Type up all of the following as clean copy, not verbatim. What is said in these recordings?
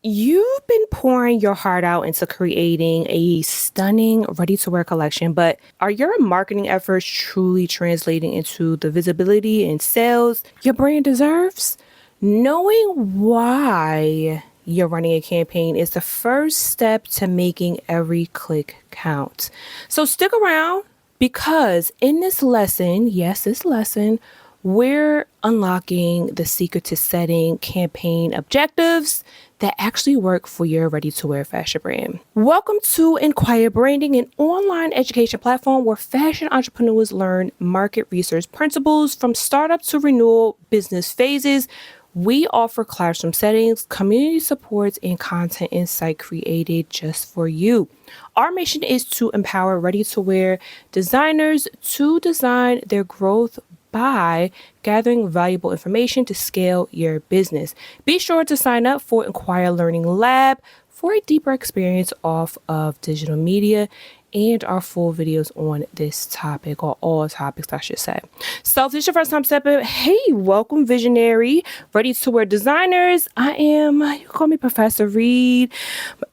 You've been pouring your heart out into creating a stunning ready to wear collection, but are your marketing efforts truly translating into the visibility and sales your brand deserves? Knowing why you're running a campaign is the first step to making every click count. So stick around because in this lesson, yes, this lesson, we're unlocking the secret to setting campaign objectives that actually work for your ready to wear fashion brand. Welcome to Enquire Branding, an online education platform where fashion entrepreneurs learn market research principles from startup to renewal business phases. We offer classroom settings, community supports, and content insight created just for you. Our mission is to empower ready to wear designers to design their growth by gathering valuable information to scale your business. Be sure to sign up for Enquire Learning Lab for a deeper experience off of digital media and our full videos on this topic, or all topics, I should say. So if this is your first time stepping, hey, welcome, visionary, ready to wear designers. You call me Professor Reed,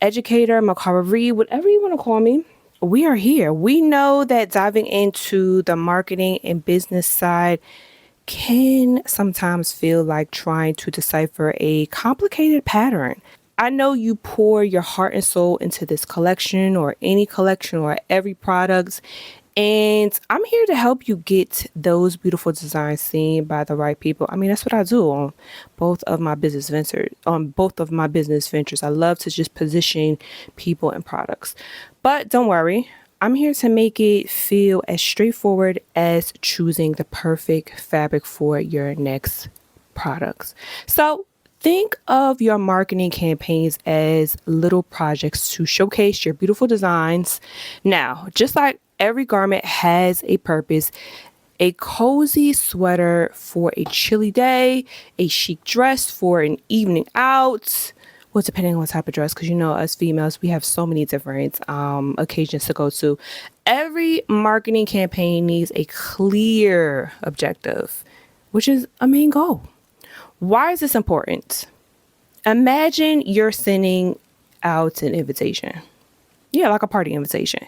educator, Macara Reed, whatever you want to call me. We are here. We know that diving into the marketing and business side can sometimes feel like trying to decipher a complicated pattern. I know you pour your heart and soul into this collection or any collection or every product, and I'm here to help you get those beautiful designs seen by the right people. I mean, that's what I do on both of my business ventures. I love to just position people and products. But don't worry, I'm here to make it feel as straightforward as choosing the perfect fabric for your next products. So think of your marketing campaigns as little projects to showcase your beautiful designs. Now, just like every garment has a purpose, a cozy sweater for a chilly day, a chic dress for an evening out. Well, depending on what type of dress, because us females, we have so many different occasions to go to. Every marketing campaign needs a clear objective, which is a main goal. Why is this important? Imagine you're sending out an invitation. Yeah, like a party invitation.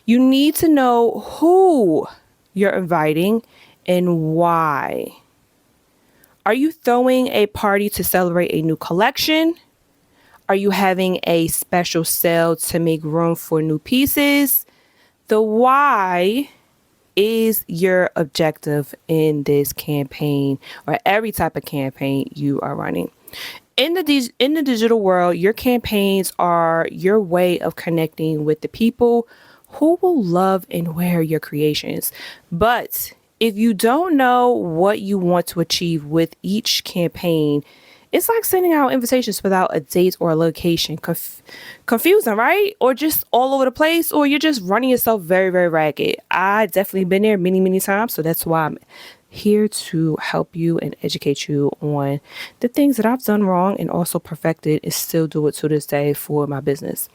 You need to know who you're inviting and why. Are you throwing a party to celebrate a new collection? Are you having a special sale to make room for new pieces? The why is your objective in this campaign or every type of campaign you are running. In the digital world, your campaigns are your way of connecting with the people who will love and wear your creations. But if you don't know what you want to achieve with each campaign, it's like sending out invitations without a date or a location. Confusing, right? Or just all over the place, or you're just running yourself very, very ragged. I definitely been there many, many times. So that's why I'm here to help you and educate you on the things that I've done wrong and also perfected and still do it to this day for my business.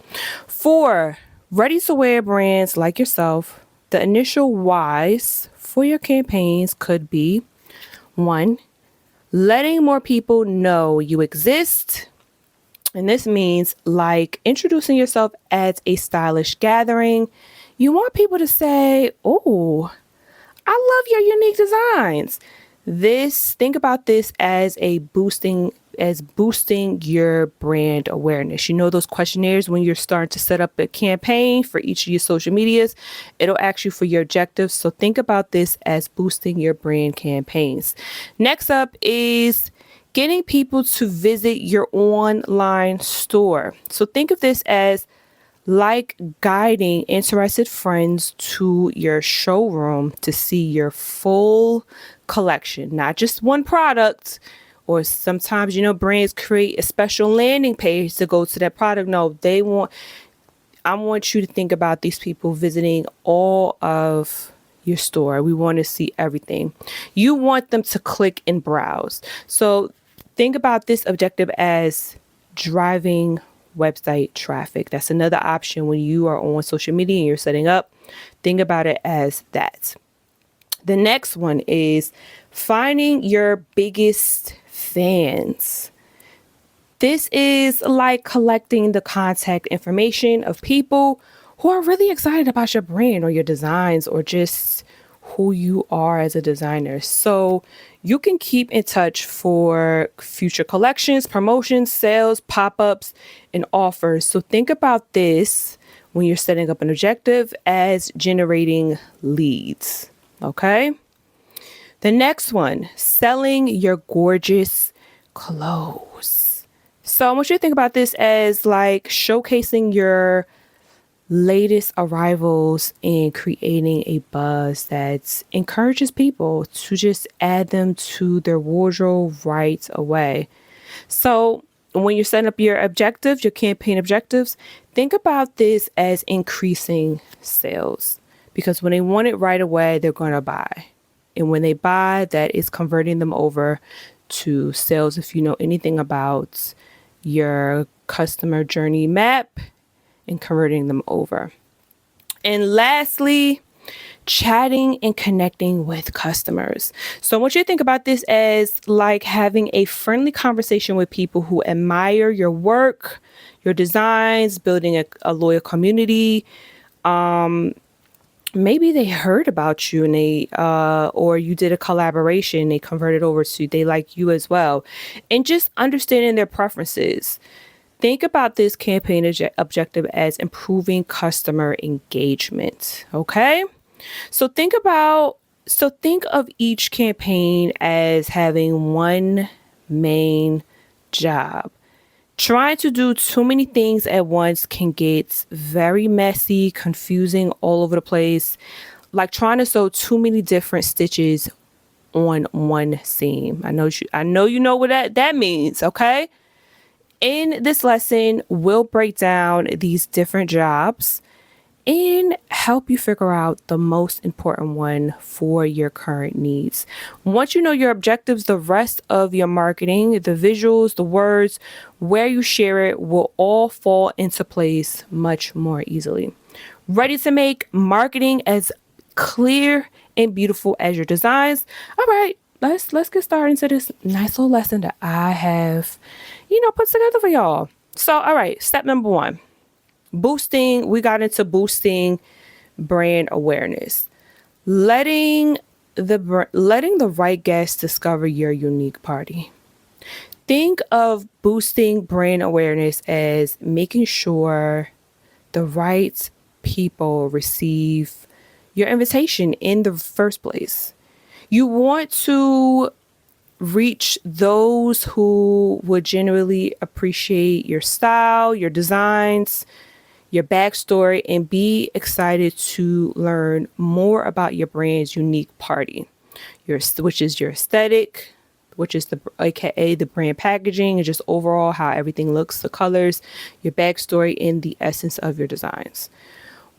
For ready to wear brands like yourself, the initial whys for your campaigns could be: one, letting more people know you exist. And this means like introducing yourself as a stylish gathering. You want people to say, "Oh, I love your unique designs." Think about this as boosting your brand awareness. Those questionnaires when you're starting to set up a campaign for each of your social medias, it'll ask you for your objectives. So think about this as boosting your brand campaigns. Next up is getting people to visit your online store. So think of this as like guiding interested friends to your showroom to see your full collection, not just one product. Or sometimes, brands create a special landing page to go to that product. No, I want you to think about these people visiting all of your store. We want to see everything. You want them to click and browse. So think about this objective as driving website traffic. That's another option when you are on social media and you're setting up. Think about it as that. The next one is finding your biggest fans. This is like collecting the contact information of people who are really excited about your brand or your designs or just who you are as a designer. So you can keep in touch for future collections, promotions, sales, pop-ups, and offers. So think about this when you're setting up an objective as generating leads. Okay. The next one, selling your gorgeous clothes. So I want you to think about this as like showcasing your latest arrivals and creating a buzz that encourages people to just add them to their wardrobe right away. So when you're setting up your objectives, your campaign objectives, think about this as increasing sales, because when they want it right away, they're going to buy. And when they buy, that is converting them over to sales. If you know anything about your customer journey map, and converting them over. And lastly, chatting and connecting with customers. So I want you to think about this as like having a friendly conversation with people who admire your work, your designs, building a loyal community. Maybe they heard about you and they or you did a collaboration, they converted over to they like you as well. And just understanding their preferences. Think about this campaign objective as improving customer engagement. Okay. So think of each campaign as having one main job. Trying to do too many things at once can get very messy, confusing, all over the place. Like trying to sew too many different stitches on one seam. I know you know what that means. Okay. In this lesson, we'll break down these different jobs and help you figure out the most important one for your current needs. Once you know your objectives, the rest of your marketing, the visuals, the words, where you share it will all fall into place much more easily. Ready to make marketing as clear and beautiful as your designs? All right, let's get started into this nice little lesson that I have put together for y'all. So, all right, step number 1, we got into boosting brand awareness, letting the right guests discover your unique party. Think of boosting brand awareness as making sure the right people receive your invitation in the first place. You want to reach those who would genuinely appreciate your style, your designs, your backstory, and be excited to learn more about your brand's unique party, which is your aesthetic, which is aka the brand packaging, and just overall how everything looks, the colors, your backstory, and the essence of your designs.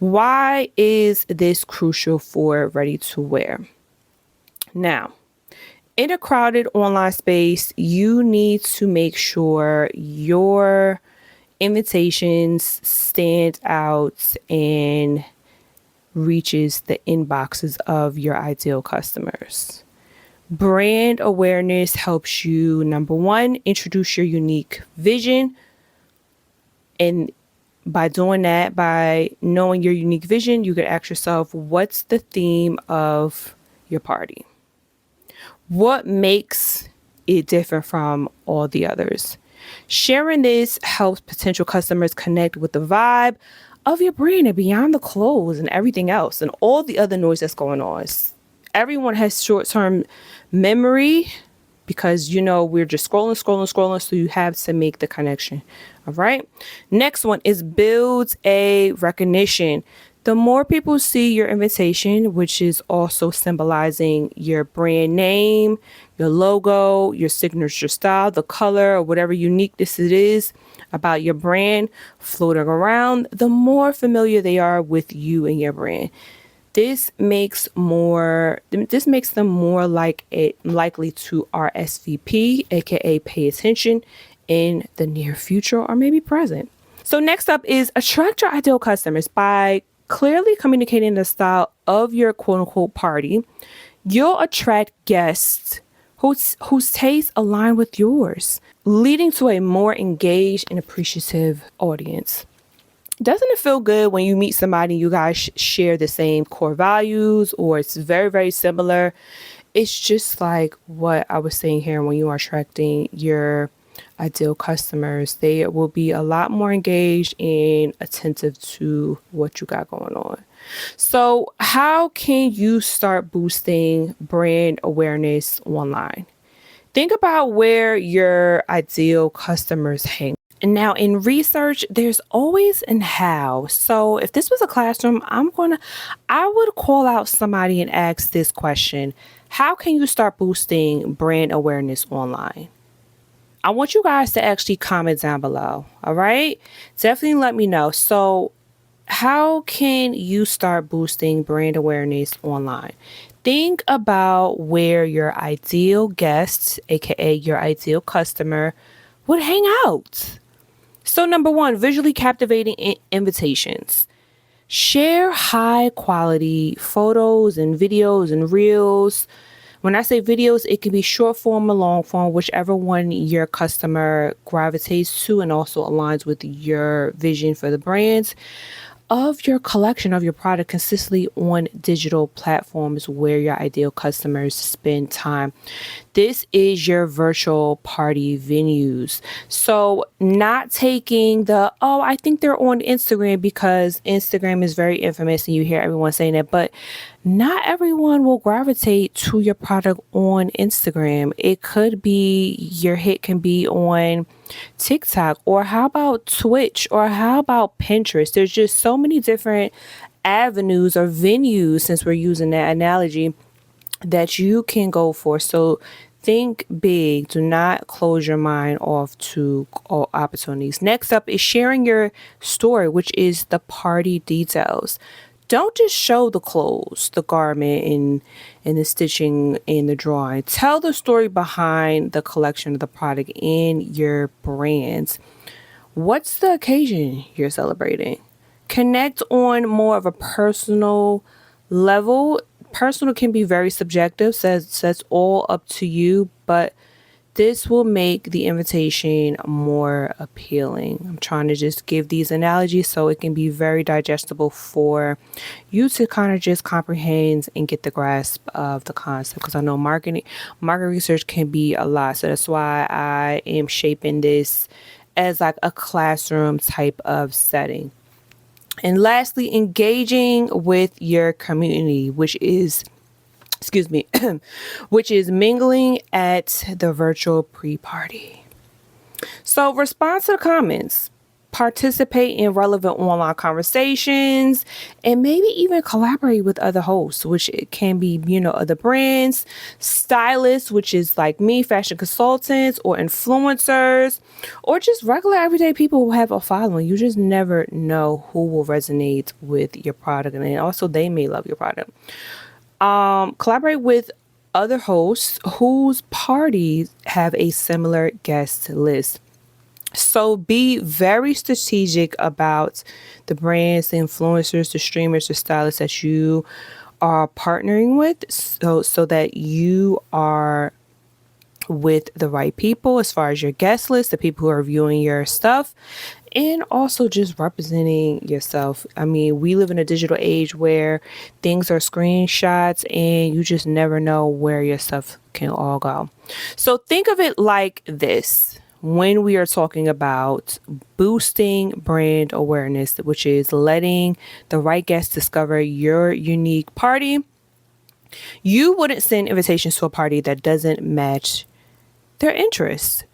Why is this crucial for ready to wear? Now, in a crowded online space, you need to make sure your invitations stand out and reaches the inboxes of your ideal customers. Brand awareness helps you, number 1, introduce your unique vision. And by doing that, by knowing your unique vision, you can ask yourself, what's the theme of your party? What makes it different from all the others? Sharing this helps potential customers connect with the vibe of your brand and beyond the clothes and everything else and all the other noise that's going on. Everyone has short-term memory because, we're just scrolling. So you have to make the connection. All right. Next one is build a recognition. The more people see your invitation, which is also symbolizing your brand name, your logo, your signature style, the color, or whatever uniqueness it is about your brand floating around, the more familiar they are with you and your brand. This makes them more likely to RSVP, aka pay attention, in the near future or maybe present. So next up is attract your ideal customers. By clearly communicating the style of your quote unquote party, you'll attract guests whose tastes align with yours. leading to a more engaged and appreciative audience. Doesn't it feel good when you meet somebody and you guys share the same core values, or it's very, very similar? It's just like what I was saying here. When you are attracting your ideal customers, they will be a lot more engaged and attentive to what you got going on. So how can you start boosting brand awareness online? Think about where your ideal customers hang. And now in research, there's always an how. So if this was a classroom, I would call out somebody and ask this question. How can you start boosting brand awareness online? I want you guys to actually comment down below. All right. Definitely let me know. So how can you start boosting brand awareness online? Think about where your ideal guests, aka your ideal customer, would hang out. So number one, visually captivating invitations. Share high quality photos and videos and reels. When I say videos, it can be short form or long form, whichever one your customer gravitates to and also aligns with your vision for the brands of your collection of your product consistently on digital platforms where your ideal customers spend time. This is your virtual party venues. So not taking I think they're on Instagram because Instagram is very infamous and you hear everyone saying that, but not everyone will gravitate to your product on Instagram. It could be your hit can be on TikTok, or how about Twitch, or how about Pinterest? There's just so many different avenues or venues, since we're using that analogy, that you can go for. So think big. Do not close your mind off to all opportunities. Next up is sharing your story, which is the party details. Don't just show the clothes, the garment, and the stitching and the drawing. Tell the story behind the collection of the product in your brands. What's the occasion you're celebrating? Connect on more of a personal level. Personal can be very subjective, so that's all up to you, but this will make the invitation more appealing. I'm trying to just give these analogies so it can be very digestible for you to kind of just comprehend and get the grasp of the concept, because I know market research can be a lot. So that's why I am shaping this as like a classroom type of setting. And lastly, engaging with your community, which is mingling at the virtual pre-party. So respond to the comments, participate in relevant online conversations, and maybe even collaborate with other hosts, which it can be, other brands, stylists, which is like me, fashion consultants, or influencers, or just regular everyday people who have a following. You just never know who will resonate with your product, and then also they may love your product. Collaborate with other hosts whose parties have a similar guest list. So be very strategic about the brands, the influencers, the streamers, the stylists that you are partnering with, so that you are with the right people as far as your guest list, the people who are viewing your stuff, and also just representing yourself. I mean, we live in a digital age where things are screenshots and you just never know where your stuff can all go. So think of it like this. When we are talking about boosting brand awareness, which is letting the right guests discover your unique party, you wouldn't send invitations to a party that doesn't match their interests.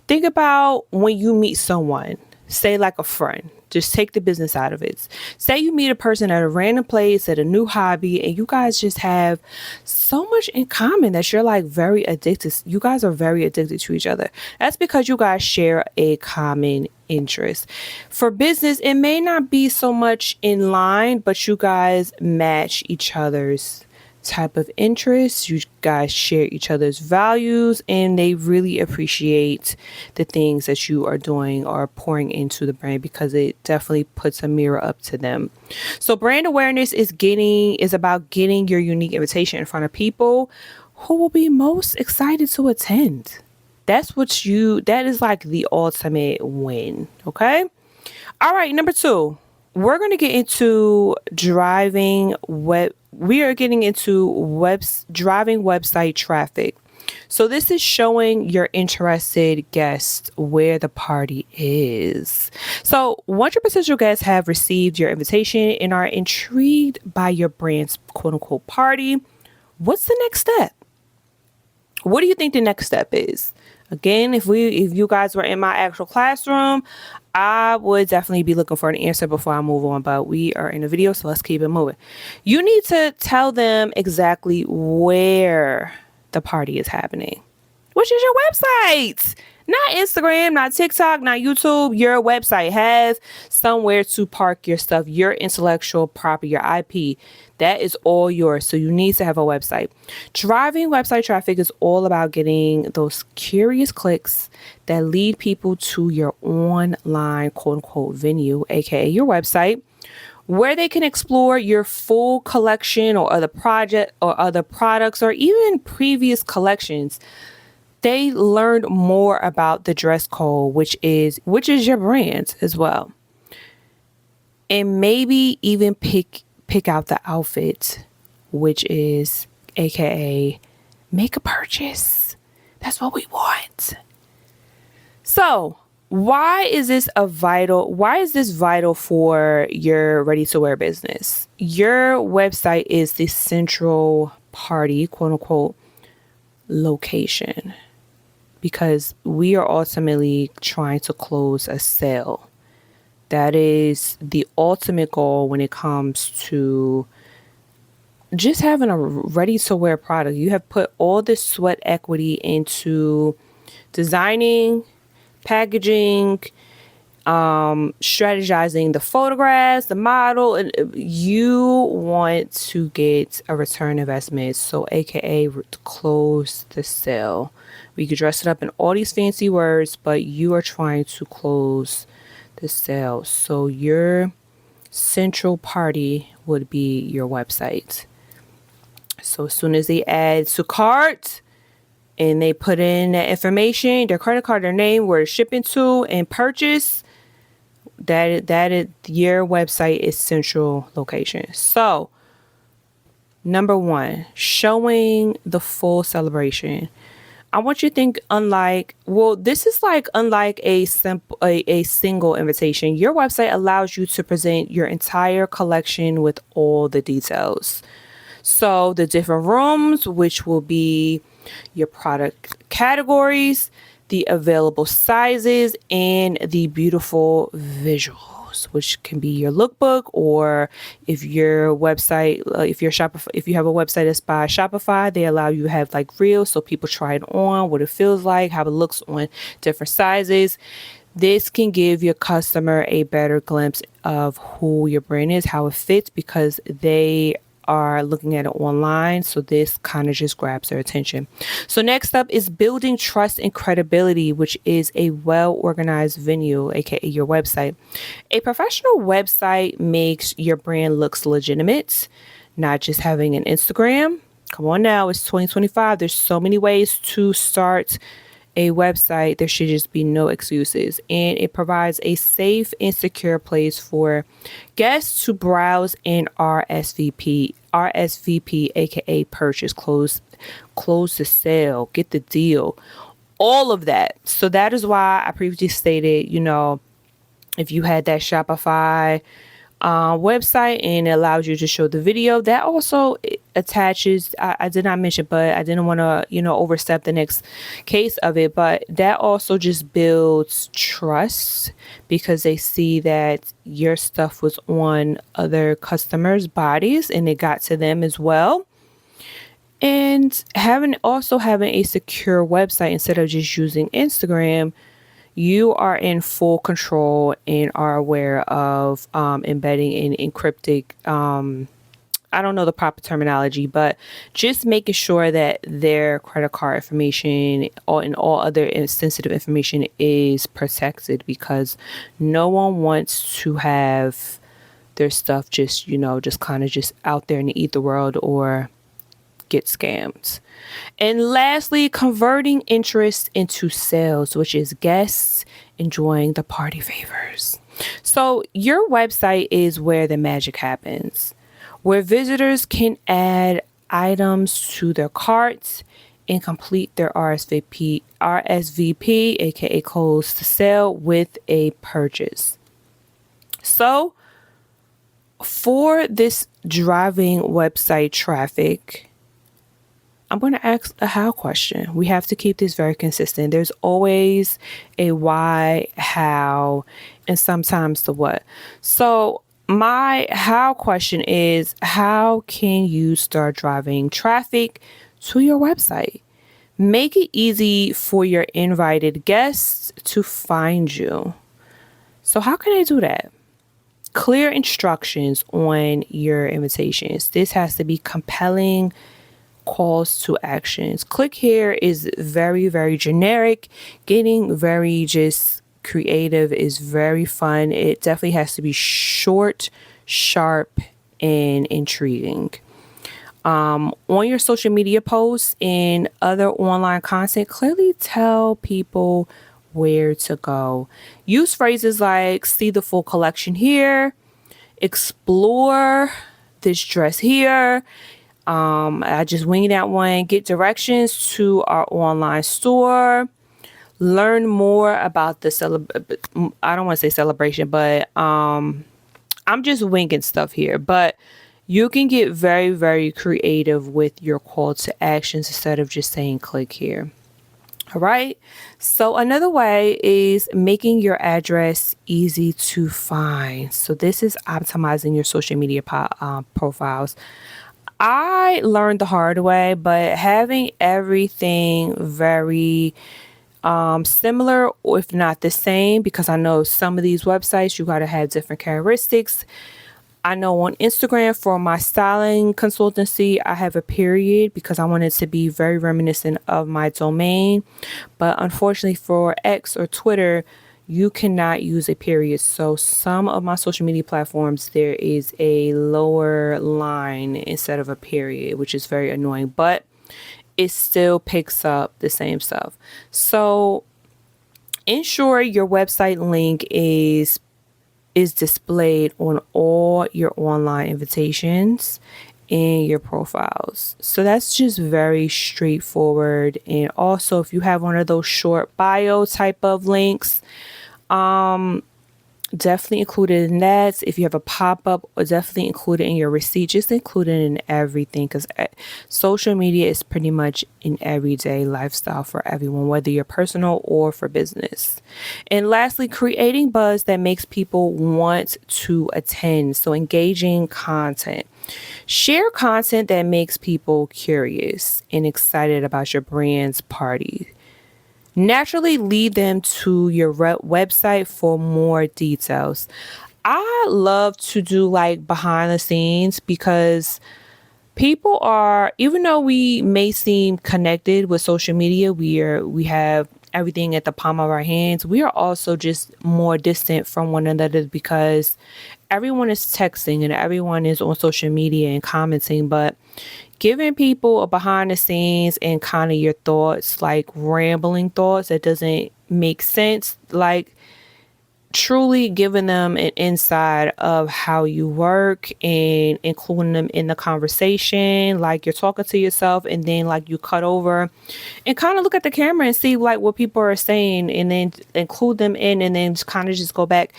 Think about when you meet someone, say like a friend, just take the business out of it. Say you meet a person at a random place, at a new hobby, and you guys just have so much in common that you're like very addicted. You guys are very addicted to each other. That's because you guys share a common interest. For business, it may not be so much in line, but you guys match each other's type of interests. You guys share each other's values, and they really appreciate the things that you are doing or pouring into the brand, because it definitely puts a mirror up to them. So brand awareness is about getting your unique invitation in front of people who will be most excited to attend. That is like the ultimate win. Okay. All right. Number 2, we're going to get into we are getting into driving website traffic. So this is showing your interested guests where the party is. So once your potential guests have received your invitation and are intrigued by your brand's quote unquote party, what's the next step? What do you think the next step is? Again, if you guys were in my actual classroom, I would definitely be looking for an answer before I move on, but we are in a video, so let's keep it moving. You need to tell them exactly where the party is happening, which is your website. Not Instagram, not TikTok, not YouTube. Your website. Have somewhere to park your stuff, your intellectual property, your IP. That is all yours. So you need to have a website. Driving website traffic is all about getting those curious clicks that lead people to your online quote unquote venue, aka your website, where they can explore your full collection or other products or even previous collections. They learned more about the dress code, which is your brand as well. And maybe even pick out the outfit, which is aka make a purchase. That's what we want. So why is this vital for your ready to wear business? Your website is the central party, quote unquote, location, because we are ultimately trying to close a sale. That is the ultimate goal when it comes to just having a ready to wear product. You have put all this sweat equity into designing, packaging, strategizing the photographs, the model, and you want to get a return investment. So aka close the sale. We could dress it up in all these fancy words, but you are trying to close the sale. So your central party would be your website. So as soon as they add to cart and they put in that information, their credit card, their name, where it's shipping to, and purchase, that is your website is central location. So number 1, showing the full celebration. I want you to think unlike a single invitation. Your website allows you to present your entire collection with all the details. So the different rooms, which will be your product categories, the available sizes, and the beautiful visuals, which can be your lookbook, or if your website, if you have a website that's by Shopify, they allow you to have like reels so people try it on, what it feels like, how it looks on different sizes. This can give your customer a better glimpse of who your brand is, how it fits, because they are looking at it online. So this kind of just grabs their attention. So next up is building trust and credibility, which is a well-organized venue, aka your website. A professional website makes your brand looks legitimate, not just having an Instagram. Come on now, it's 2025. There's so many ways to start a website. There should just be no excuses, and it provides a safe and secure place for guests to browse and RSVP, aka purchase, close the sale, get the deal, all of that. So that is why I previously stated, if you had that Shopify website and it allows you to show the video, that also attaches, I did not mention, but I didn't want to overstep the next case of it, but that also just builds trust, because they see that your stuff was on other customers' bodies and it got to them as well. And having a secure website instead of just using Instagram, you are in full control and are aware of embedding in encrypted, I don't know the proper terminology, but just making sure that their credit card information and all other sensitive information is protected, because no one wants to have their stuff just kind of just out there in the ether world, or get scammed. And lastly, converting interest into sales, which is guests enjoying the party favors. So your website is where the magic happens, where visitors can add items to their carts and complete their RSVP, aka close to sale, with a purchase. So for this driving website traffic, I'm going to ask a how question. We have to keep this very consistent. There's always a why, how, and sometimes the what. So my how question is, how can you start driving traffic to your website? Make it easy for your invited guests to find you. So how can I do that? Clear instructions on your invitations. This has to be compelling calls to actions. Click here is very, very generic. Getting very just creative is very fun. It definitely has to be short, sharp, and intriguing. On your social media posts and other online content, clearly tell people where to go. Use phrases like see the full collection here, explore this dress here. I just winged that one. Get directions to our online store. Learn more about the I don't want to say celebration, but I'm just winging stuff here. But you can get very, very creative with your call to actions instead of just saying click here. All right. So another way is making your address easy to find. So this is optimizing your social media profiles. I learned the hard way, but having everything very similar, or if not the same, because I know some of these websites, you got to have different characteristics. I know on Instagram for my styling consultancy, I have a period because I want it to be very reminiscent of my domain. But unfortunately for X or Twitter, you cannot use a period. So some of my social media platforms, there is a lower line instead of a period, which is very annoying, but it still picks up the same stuff. So ensure your website link is displayed on all your online invitations and your profiles. So that's just very straightforward. And also, if you have one of those short bio type of links, definitely include it in that. If you have a pop-up, or definitely include it in your receipt. Just include it in everything, because social media is pretty much an everyday lifestyle for everyone, whether you're personal or for business. And lastly, creating buzz that makes people want to attend. So engaging content. Share content that makes people curious and excited about your brand's party. Naturally lead them to your website for more details. I love to do like behind the scenes, because people are, even though we may seem connected with social media, we have everything at the palm of our hands, we are also just more distant from one another, because everyone is texting and everyone is on social media and commenting. But giving people a behind the scenes and kind of your thoughts, like rambling thoughts that doesn't make sense, like truly giving them an insight of how you work and including them in the conversation, like you're talking to yourself, and then like you cut over and kind of look at the camera and see like what people are saying, and then include them in, and then kind of just go back.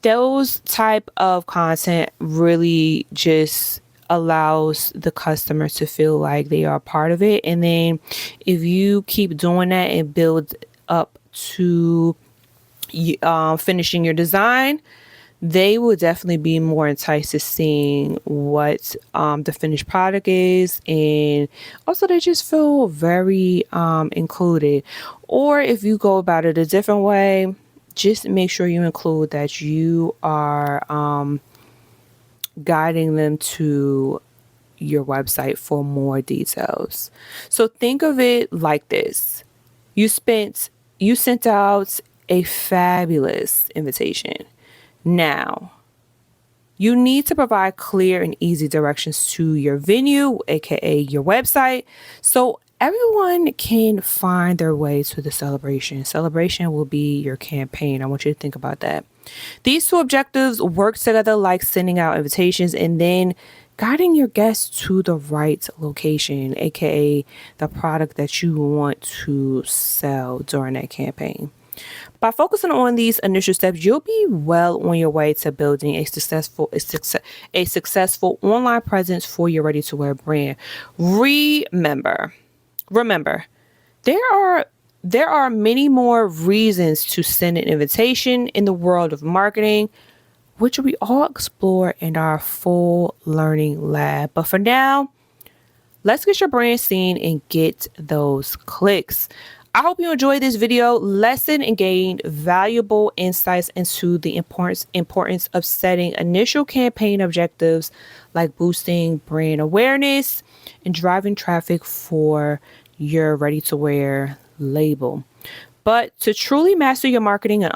Those type of content really just allows the customer to feel like they are a part of it. And then if you keep doing that and build up to finishing your design, they will definitely be more enticed to seeing what the finished product is, and also they just feel very included. Or if you go about it a different way, just make sure you include that you are guiding them to your website for more details. So think of it like this. You sent out a fabulous invitation. Now, You need to provide clear and easy directions to your venue, aka your website, so everyone can find their way to the celebration. Celebration will be your campaign. I want you to think about that. These two objectives work together like sending out invitations and then guiding your guests to the right location, aka the product that you want to sell during that campaign. By focusing on these initial steps, you'll be well on your way to building a successful online presence for your ready to wear brand. Remember, remember, there are many more reasons to send an invitation in the world of marketing, which we all explore in our full learning lab. But for now, let's get your brand seen and get those clicks. I hope you enjoyed this video lesson and gained valuable insights into the importance of setting initial campaign objectives like boosting brand awareness and driving traffic for your ready to wear label. But to truly master your marketing and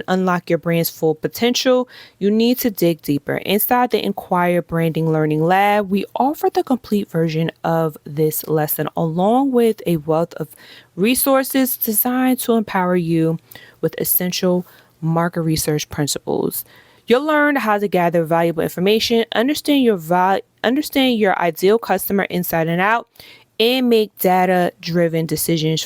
unlock your brand's full potential, you need to dig deeper. Inside the Enquire Branding Learning Lab, we offer the complete version of this lesson along with a wealth of resources designed to empower you with essential market research principles. You'll learn how to gather valuable information, understand your ideal customer inside and out, and make data-driven decisions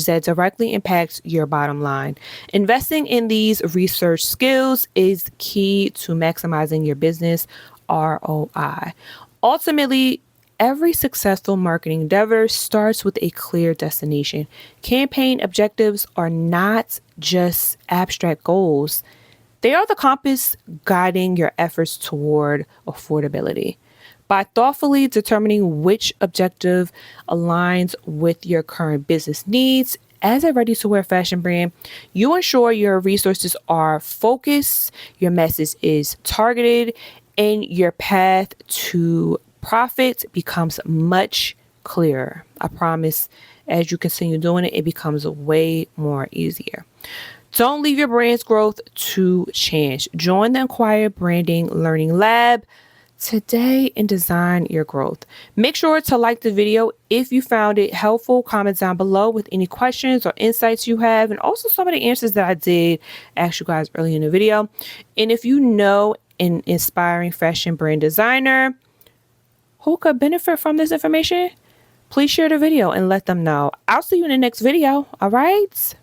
that directly impact your bottom line. Investing in these research skills is key to maximizing your business ROI. Ultimately, every successful marketing endeavor starts with a clear destination. Campaign objectives are not just abstract goals. They are the compass guiding your efforts toward affordability. By thoughtfully determining which objective aligns with your current business needs as a ready to wear fashion brand, you ensure your resources are focused, your message is targeted, and your path to profit becomes much clearer. I promise as you continue doing it, it becomes way more easier. Don't leave your brand's growth to chance. Join the Enquire Branding Learning Lab today and design your growth. Make sure to like the video if you found it helpful. Comment down below with any questions or insights you have, and also some of the answers that I did ask you guys earlier in the video. And if you know an inspiring fashion brand designer who could benefit from this information, please share the video and let them know. I'll see you in the next video. All right.